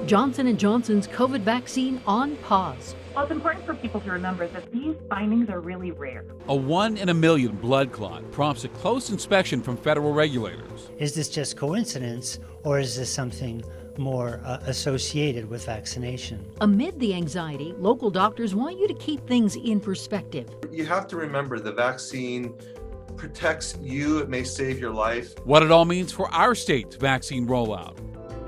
Johnson & Johnson's COVID vaccine on pause. Well, it's important for people to remember that these findings are really rare. A 1 in a million blood clot prompts a close inspection from federal regulators. Is this just coincidence, or is this something more associated with vaccination? Amid the anxiety, local doctors want you to keep things in perspective. You have to remember the vaccine protects you. It may save your life. What it all means for our state's vaccine rollout.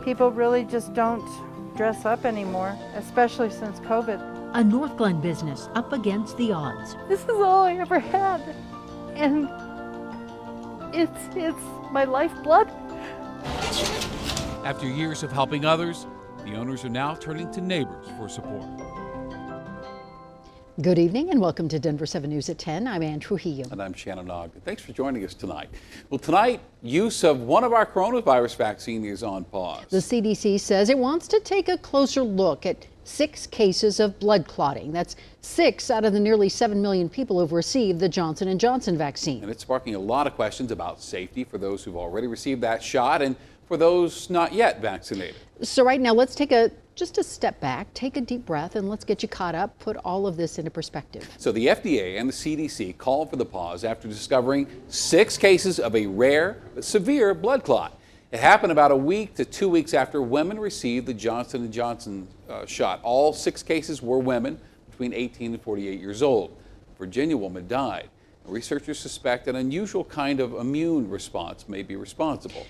People really just don't dress up anymore, especially since COVID. A Northglenn business up against the odds. This is all I ever had, and it's my lifeblood. After years of helping others, the owners are now turning to neighbors for support. Good evening and welcome to Denver7 News at 10. I'm Ann Trujillo. And I'm Shannon Ogden. Thanks for joining us tonight. Well, tonight, use of one of our coronavirus vaccines is on pause. The CDC says it wants to take a closer look at 6 cases of blood clotting. That's 6 out of the nearly 7 million people who've received the Johnson & Johnson vaccine. And it's sparking a lot of questions about safety for those who've already received that shot and for those not yet vaccinated. So right now, let's take just a step back, take a deep breath, and let's get you caught up, put all of this into perspective. So the FDA and the CDC called for the pause after discovering 6 cases of a rare but severe blood clot. It happened about a week to 2 weeks after women received the Johnson & Johnson shot. All 6 cases were women between 18 and 48 years old. A Virginia woman died. Researchers suspect an unusual kind of immune response may be responsible.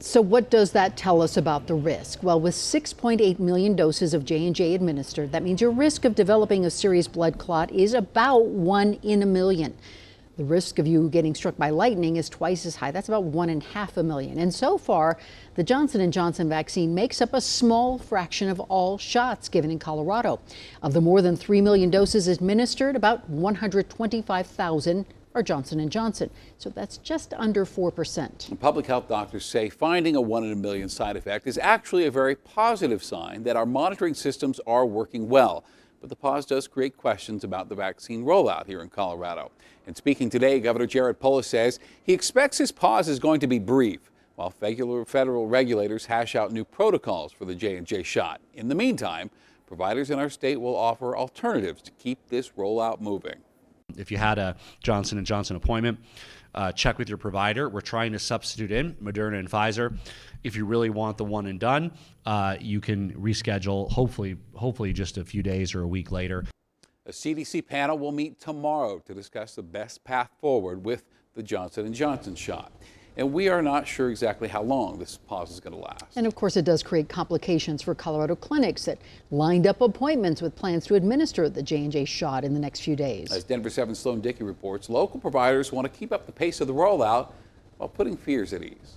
So what does that tell us about the risk? Well, with 6.8 million doses of J&J administered, that means your risk of developing a serious blood clot is about 1 in a million. The risk of you getting struck by lightning is twice as high. That's about 1 in half a million. And so far, the Johnson & Johnson vaccine makes up a small fraction of all shots given in Colorado. Of the more than 3 million doses administered, about 125,000 are Johnson & Johnson. So that's just under 4%. Public health doctors say finding a 1 in a million side effect is actually a very positive sign that our monitoring systems are working well. But the pause does create questions about the vaccine rollout here in Colorado. And speaking today, Governor Jared Polis says he expects his pause is going to be brief, while federal regulators hash out new protocols for the J&J shot. In the meantime, providers in our state will offer alternatives to keep this rollout moving. If you had a Johnson & Johnson appointment, check with your provider. We're trying to substitute in Moderna and Pfizer. If you really want the one and done, you can reschedule, hopefully just a few days or a week later. A CDC panel will meet tomorrow to discuss the best path forward with the Johnson & Johnson shot. And we are not sure exactly how long this pause is going to last. And of course, it does create complications for Colorado clinics that lined up appointments with plans to administer the J&J shot in the next few days. As Denver7 Sloan Dickey reports, local providers want to keep up the pace of the rollout while putting fears at ease.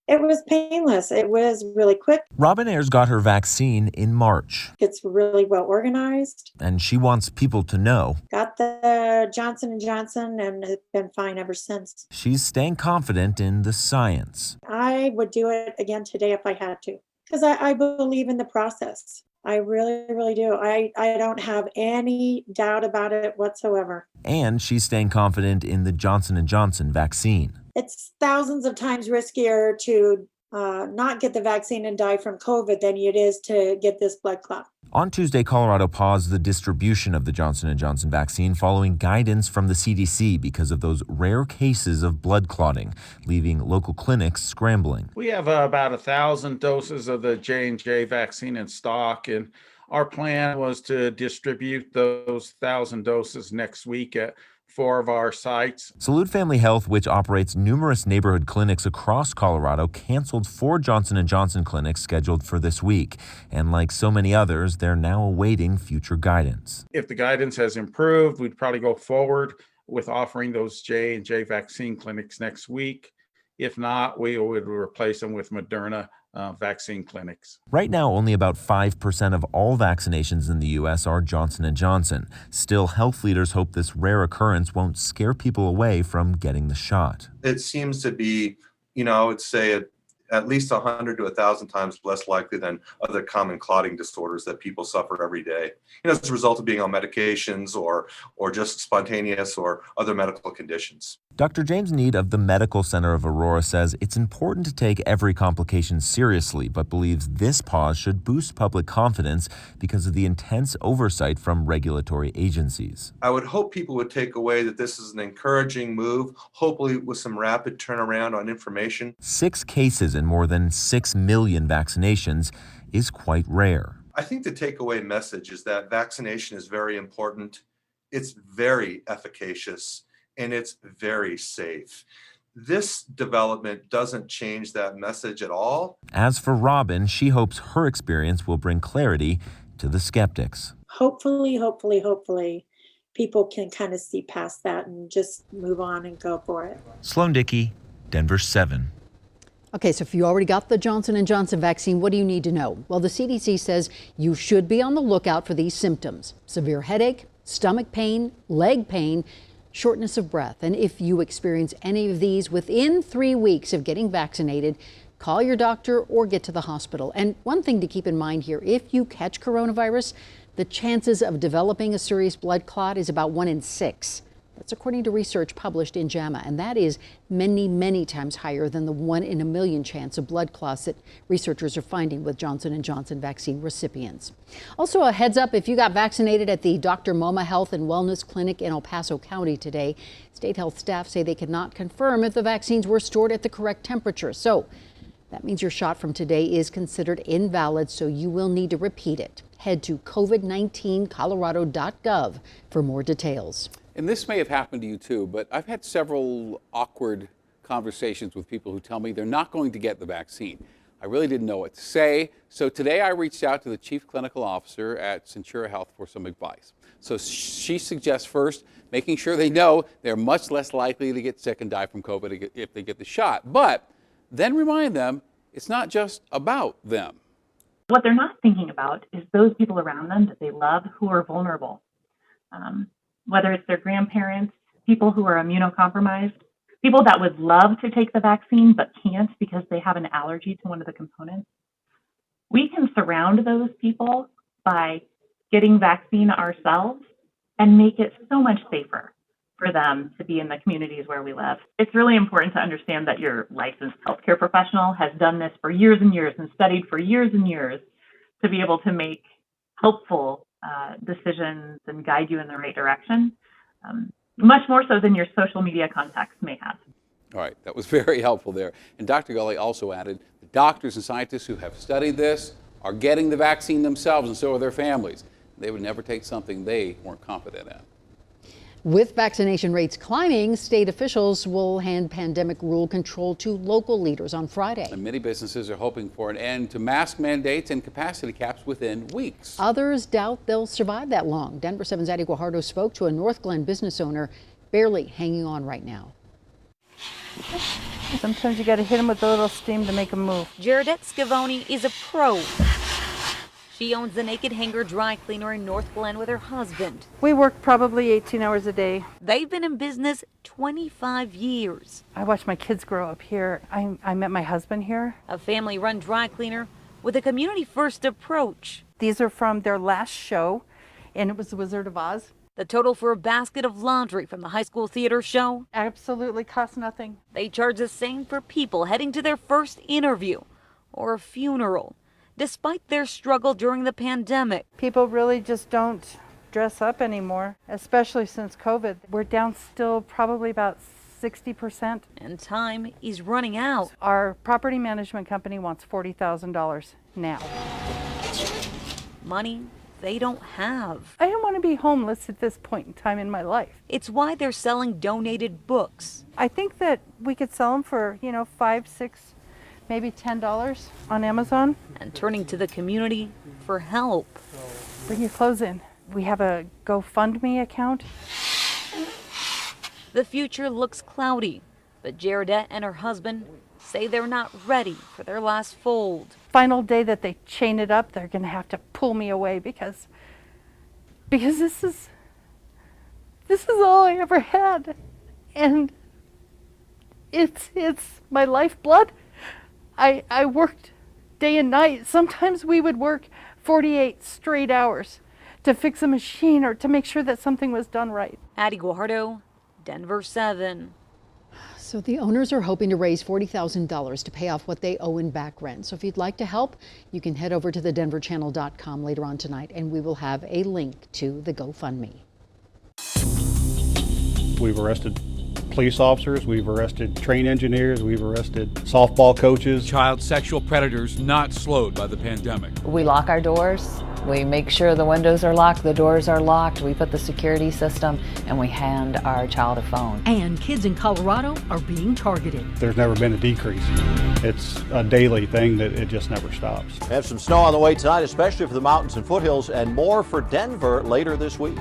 It was painless. It was really quick. Robin Ayers got her vaccine in March. It's really well organized. And she wants people to know. Got the Johnson & Johnson and it's been fine ever since. She's staying confident in the science. I would do it again today if I had to, because I believe in the process. I really, really do. I don't have any doubt about it whatsoever. And she's staying confident in the Johnson & Johnson vaccine. It's thousands of times riskier to not get the vaccine and die from COVID than it is to get this blood clot. On Tuesday, Colorado paused the distribution of the Johnson & Johnson vaccine following guidance from the CDC because of those rare cases of blood clotting, leaving local clinics scrambling. We have about 1,000 doses of the J&J vaccine in stock, and our plan was to distribute those 1,000 doses next week at 4 of our sites. Salute Family Health, which operates numerous neighborhood clinics across Colorado, canceled 4 Johnson & Johnson clinics scheduled for this week. And like so many others, they're now awaiting future guidance. If the guidance has improved, we'd probably go forward with offering those J&J vaccine clinics next week. If not, we would replace them with Moderna vaccine clinics. Right now, only about 5% of all vaccinations in the U.S. are Johnson & Johnson. Still, health leaders hope this rare occurrence won't scare people away from getting the shot. It seems to be, I would say at least 100 to 1,000 times less likely than other common clotting disorders that people suffer every day, as a result of being on medications or just spontaneous or other medical conditions. Dr. James Need of the Medical Center of Aurora says it's important to take every complication seriously, but believes this pause should boost public confidence because of the intense oversight from regulatory agencies. I would hope people would take away that this is an encouraging move, hopefully with some rapid turnaround on information. 6 cases and more than 6 million vaccinations is quite rare. I think the takeaway message is that vaccination is very important. It's very efficacious and it's very safe. This development doesn't change that message at all. As for Robin, she hopes her experience will bring clarity to the skeptics. Hopefully, people can kind of see past that and just move on and go for it. Sloan Dickey, Denver7. Okay, so if you already got the Johnson & Johnson vaccine, what do you need to know? Well, the CDC says you should be on the lookout for these symptoms: severe headache, stomach pain, leg pain, shortness of breath. And if you experience any of these within 3 weeks of getting vaccinated, call your doctor or get to the hospital. And one thing to keep in mind here, if you catch coronavirus, the chances of developing a serious blood clot is about 1 in 6. That's according to research published in JAMA, and that is many, many times higher than the 1 in a million chance of blood clots that researchers are finding with Johnson & Johnson vaccine recipients. Also, a heads up, if you got vaccinated at the Dr. Moma Health and Wellness Clinic in El Paso County today, state health staff say they cannot confirm if the vaccines were stored at the correct temperature. So that means your shot from today is considered invalid, so you will need to repeat it. Head to covid19colorado.gov for more details. And this may have happened to you too, but I've had several awkward conversations with people who tell me they're not going to get the vaccine. I really didn't know what to say, so today I reached out to the chief clinical officer at Centura Health for some advice. So she suggests first making sure they know they're much less likely to get sick and die from COVID if they get the shot, but then remind them it's not just about them. What they're not thinking about is those people around them that they love who are vulnerable. Whether it's their grandparents, people who are immunocompromised, people that would love to take the vaccine but can't because they have an allergy to one of the components. We can surround those people by getting vaccine ourselves and make it so much safer for them to be in the communities where we live. It's really important to understand that your licensed healthcare professional has done this for years and years and studied for years and years to be able to make helpful decisions and guide you in the right direction, much more so than your social media contacts may have. All right, that was very helpful there. And Dr. Gully also added, the doctors and scientists who have studied this are getting the vaccine themselves, and so are their families. They would never take something they weren't confident in. With vaccination rates climbing, state officials will hand pandemic rule control to local leaders on Friday. And many businesses are hoping for an end to mask mandates and capacity caps within weeks. Others doubt they'll survive that long. Denver7's Addie Guajardo spoke to a Northglenn business owner barely hanging on right now. Sometimes you got to hit them with a little steam to make them move. Jaredette Scavone is a pro. She owns the Naked Hanger dry cleaner in Northglenn with her husband. We work probably 18 hours a day. They've been in business 25 years. I watched my kids grow up here. I met my husband here. A family-run dry cleaner with a community-first approach. These are from their last show, and it was The Wizard of Oz. The total for a basket of laundry from the high school theater show? Absolutely costs nothing. They charge the same for people heading to their first interview or a funeral, despite their struggle during the pandemic. People really just don't dress up anymore, especially since COVID. We're down still probably about 60%. And time is running out. Our property management company wants $40,000 now. Money they don't have. I don't want to be homeless at this point in time in my life. It's why they're selling donated books. I think that we could sell them for, $5, $6, maybe $10 on Amazon. And turning to the community for help. Bring your clothes in. We have a GoFundMe account. The future looks cloudy, but Jaredette and her husband say they're not ready for their last fold. Final day that they chain it up, they're going to have to pull me away because this is all I ever had, and it's my lifeblood. I worked day and night. Sometimes we would work 48 straight hours to fix a machine or to make sure that something was done right. Addie Guajardo, Denver 7. So the owners are hoping to raise $40,000 to pay off what they owe in back rent. So if you'd like to help, you can head over to thedenverchannel.com later on tonight, and we will have a link to the GoFundMe. We've arrested police officers, we've arrested train engineers, we've arrested softball coaches. Child sexual predators not slowed by the pandemic. We lock our doors. We make sure the windows are locked, the doors are locked. We put the security system, and we hand our child a phone. And kids in Colorado are being targeted. There's never been a decrease. It's a daily thing that it just never stops. We have some snow on the way tonight, especially for the mountains and foothills, and more for Denver later this week.